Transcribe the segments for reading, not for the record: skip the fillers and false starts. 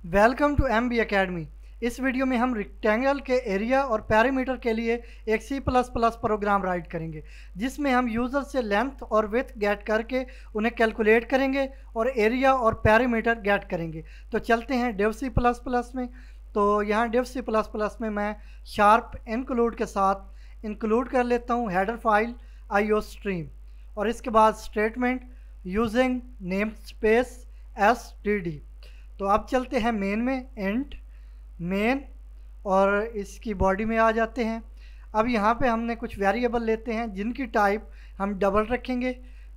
Welcome to MB Academy। इस video में हम रेक्टेंगल के एरिया और पैरामीटर के लिए एक C++ प्रोग्राम राइट करेंगे, जिसमें हम यूज़र से लेंथ और विड्थ गेट करके उन्हें कैलकुलेट करेंगे और एरिया और पैरामीटर गेट करेंगे। तो चलते हैं डेव C++ में। तो यहाँ डेव C++ में मैं शार्प इंक्लूड के साथ इंक्लूड कर लेता हूँ हेडर फाइल IOStream, और इसके बाद statement using name space STD। तो अब चलते हैं मेन में, इंट मेन, और इसकी बॉडी में आ जाते हैं। अब यहाँ पे हमने कुछ वेरिएबल लेते हैं जिनकी टाइप हम डबल रखेंगे,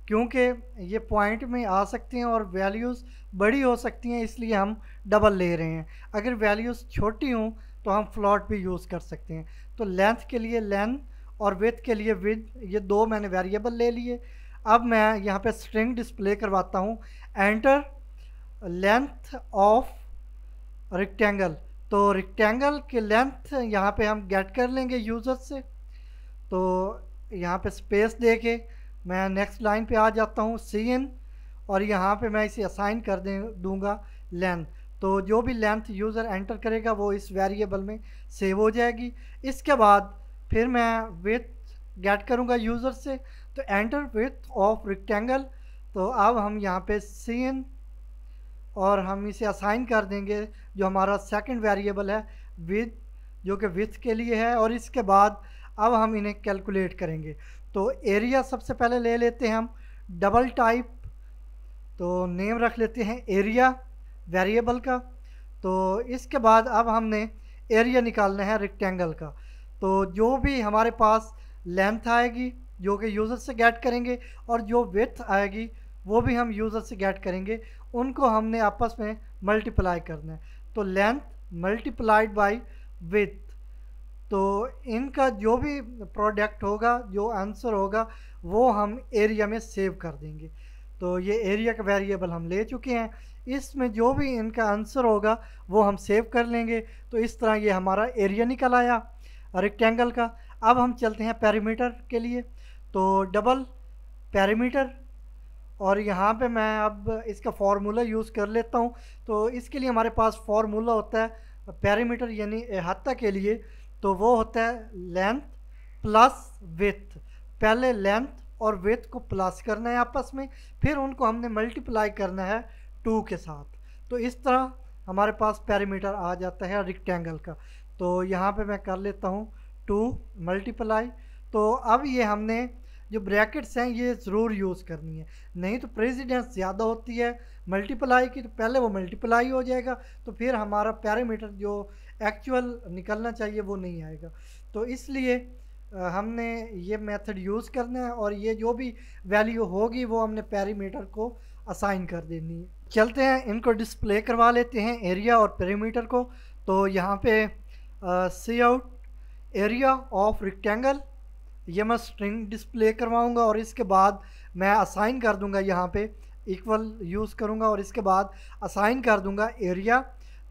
क्योंकि ये पॉइंट में आ सकते हैं और वैल्यूज़ बड़ी हो सकती हैं, इसलिए हम डबल ले रहे हैं। अगर वैल्यूज़ छोटी हों तो हम फ्लॉट भी यूज़ कर सकते हैं। तो लेंथ के लिए लेंथ और विड्थ के लिए विड्थ, ये दो मैंने वेरिएबल ले लिए। अब मैं यहाँ पे स्ट्रिंग डिस्प्ले करवाता हूँ, एंटर लेंथ ऑफ रेक्टेंगल। तो रेक्टेंगल के लेंथ यहाँ पे हम गेट कर लेंगे यूज़र से। तो यहाँ पे स्पेस दे के मैं नेक्स्ट लाइन पे आ जाता हूँ, CN, और यहाँ पे मैं इसे असाइन कर दूँगा लेंथ। तो जो भी लेंथ यूज़र एंटर करेगा वो इस वेरिएबल में सेव हो जाएगी। इसके बाद फिर मैं विड्थ गेट करूँगा यूज़र से, तो एंटर विड्थ ऑफ रेक्टेंगल। तो अब हम यहाँ पे CN, और हम इसे असाइन कर देंगे जो हमारा सेकंड वेरिएबल है विड्थ, जो कि विड्थ के लिए है। और इसके बाद अब हम इन्हें कैलकुलेट करेंगे। तो एरिया सबसे पहले ले लेते हैं हम डबल टाइप, तो नेम रख लेते हैं एरिया वेरिएबल का। तो इसके बाद अब हमने एरिया निकालना है रेक्टेंगल का। तो जो भी हमारे पास लेंथ आएगी जो कि यूज़र से गेट करेंगे, और जो विड्थ आएगी वो भी हम यूज़र से गेट करेंगे, उनको हमने आपस में मल्टीप्लाई करना है। तो लेंथ मल्टीप्लाइड बाय विड्थ, तो इनका जो भी प्रोडक्ट होगा, जो आंसर होगा, वो हम एरिया में सेव कर देंगे। तो ये एरिया का वेरिएबल हम ले चुके हैं, इसमें जो भी इनका आंसर होगा वो हम सेव कर लेंगे। तो इस तरह ये हमारा एरिया निकल आया रेक्टेंगल का। अब हम चलते हैं पैरामीटर के लिए, तो डबल पैरामीटर, और यहाँ पे मैं अब इसका फार्मूला यूज़ कर लेता हूँ। तो इसके लिए हमारे पास फार्मूला होता है पैरामीटर यानी अहाता के लिए, तो वो होता है लेंथ प्लस विड्थ। पहले लेंथ और विड्थ को प्लस करना है आपस में, फिर उनको हमने मल्टीप्लाई करना है 2 के साथ। तो इस तरह हमारे पास पैरामीटर आ जाता है रेक्टेंगल का। तो यहाँ पे मैं कर लेता हूँ 2 मल्टीप्लाई। तो अब ये हमने जो ब्रैकेट्स हैं ये ज़रूर यूज़ करनी है, नहीं तो प्रेसिडेंस ज़्यादा होती है मल्टीप्लाई की, तो पहले वो मल्टीप्लाई हो जाएगा, तो फिर हमारा पैरामीटर जो एक्चुअल निकलना चाहिए वो नहीं आएगा। तो इसलिए हमने ये मेथड यूज़ करना है, और ये जो भी वैल्यू होगी वो हमने पैरामीटर को असाइन कर देनी है। चलते हैं इनको डिस्प्ले करवा लेते हैं एरिया और पैरामीटर को। तो यहाँ पे सी आउट एरिया ऑफ रेक्टेंगल, ये मैं स्ट्रिंग डिस्प्ले करवाऊंगा, और इसके बाद मैं असाइन कर दूंगा, यहाँ पे इक्वल यूज़ करूंगा, और इसके बाद असाइन कर दूंगा एरिया।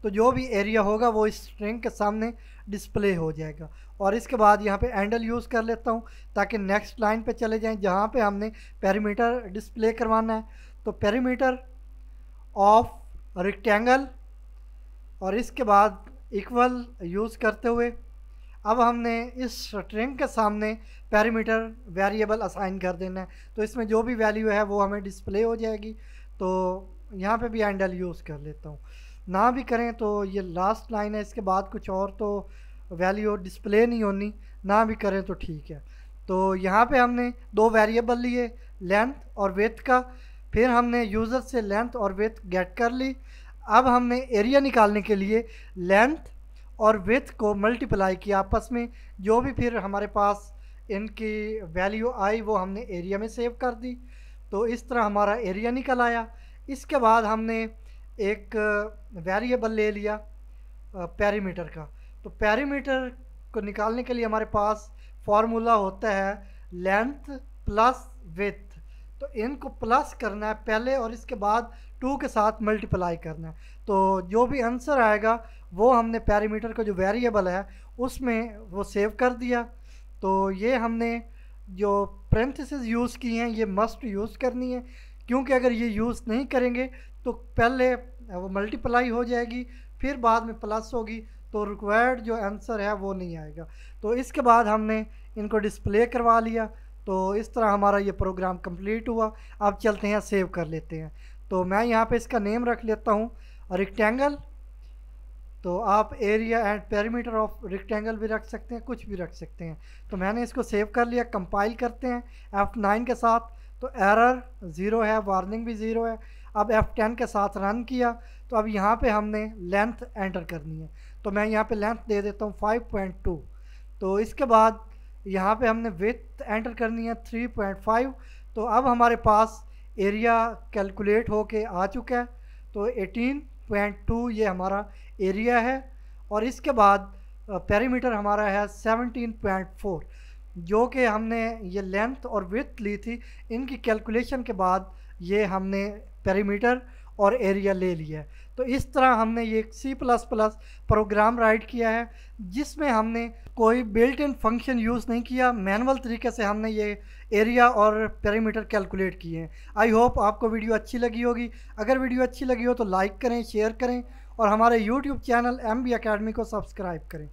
तो जो भी एरिया होगा वो इस स्ट्रिंग के सामने डिस्प्ले हो जाएगा। और इसके बाद यहाँ पे एंडल यूज़ कर लेता हूँ ताकि नेक्स्ट लाइन पे चले जाएं जहाँ पे हमने पैरामीटर डिस्प्ले करवाना है। तो पैरामीटर ऑफ रेक्टेंगल, और इसके बाद इक्वल यूज़ करते हुए अब हमने इस स्ट्रिंग के सामने पैरामीटर वेरिएबल असाइन कर देना है। तो इसमें जो भी वैल्यू है वो हमें डिस्प्ले हो जाएगी। तो यहाँ पे भी एंडल यूज़ कर लेता हूँ, ना भी करें तो ये लास्ट लाइन है, इसके बाद कुछ और तो वैल्यू डिस्प्ले नहीं होनी, ना भी करें तो ठीक है। तो यहाँ पे हमने दो वेरिएबल लिए, लेंथ और विड्थ का, फिर हमने यूज़र से लेंथ और विड्थ गेट कर ली। अब हमने एरिया निकालने के लिए लेंथ और विड्थ को मल्टीप्लाई किया आपस में, जो भी फिर हमारे पास इनकी वैल्यू आई वो हमने एरिया में सेव कर दी। तो इस तरह हमारा एरिया निकल आया। इसके बाद हमने एक वेरिएबल ले लिया पैरामीटर का। तो पैरामीटर को निकालने के लिए हमारे पास फार्मूला होता है लेंथ प्लस विड्थ। तो इनको प्लस करना है पहले, और इसके बाद 2 के साथ मल्टीप्लाई करना है। तो जो भी आंसर आएगा वो हमने पैरामीटर का जो वेरिएबल है उसमें वो सेव कर दिया। तो ये हमने जो पेरेंथेसिस यूज़ की हैं ये मस्ट यूज़ करनी है, क्योंकि अगर ये यूज़ नहीं करेंगे तो पहले वो मल्टीप्लाई हो जाएगी, फिर बाद में प्लस होगी तो रिक्वायर्ड जो आंसर है वो नहीं आएगा। तो इसके बाद हमने इनको डिस्प्ले करवा लिया। तो इस तरह हमारा ये प्रोग्राम कंप्लीट हुआ। अब चलते हैं सेव कर लेते हैं। तो मैं यहाँ पे इसका नेम रख लेता हूँ रेक्टेंगल। तो आप area and perimeter of rectangle भी रख सकते हैं, कुछ भी रख सकते हैं। तो मैंने इसको सेव कर लिया। कंपाइल करते हैं F9 के साथ। तो एरर 0 है, वार्निंग भी 0 है। अब F10 के साथ रन किया तो अब यहाँ पे हमने लेंथ एंटर करनी है। तो मैं यहाँ पे लेंथ दे देता हूँ 5.2। तो इसके बाद यहाँ पे हमने विड्थ एंटर करनी है 3.5। तो अब हमारे पास एरिया कैलकुलेट होके आ चुका है। तो 18.2 ये हमारा एरिया है। और इसके बाद पेरीमीटर हमारा है 17.4, जो कि हमने ये लेंथ और विड्थ ली थी। इनकी कैलकुलेशन के बाद ये हमने पेरीमीटर और एरिया ले लिया है। तो इस तरह हमने ये C++ प्रोग्राम राइट किया है, जिसमें हमने कोई बिल्ट इन फंक्शन यूज़ नहीं किया। मैनुअल तरीके से हमने ये एरिया और पेरीमीटर कैलकुलेट किए हैं। आई होप आपको वीडियो अच्छी लगी होगी। अगर वीडियो अच्छी लगी हो तो लाइक करें, शेयर करें और हमारे YouTube चैनल MB Academy को सब्सक्राइब करें।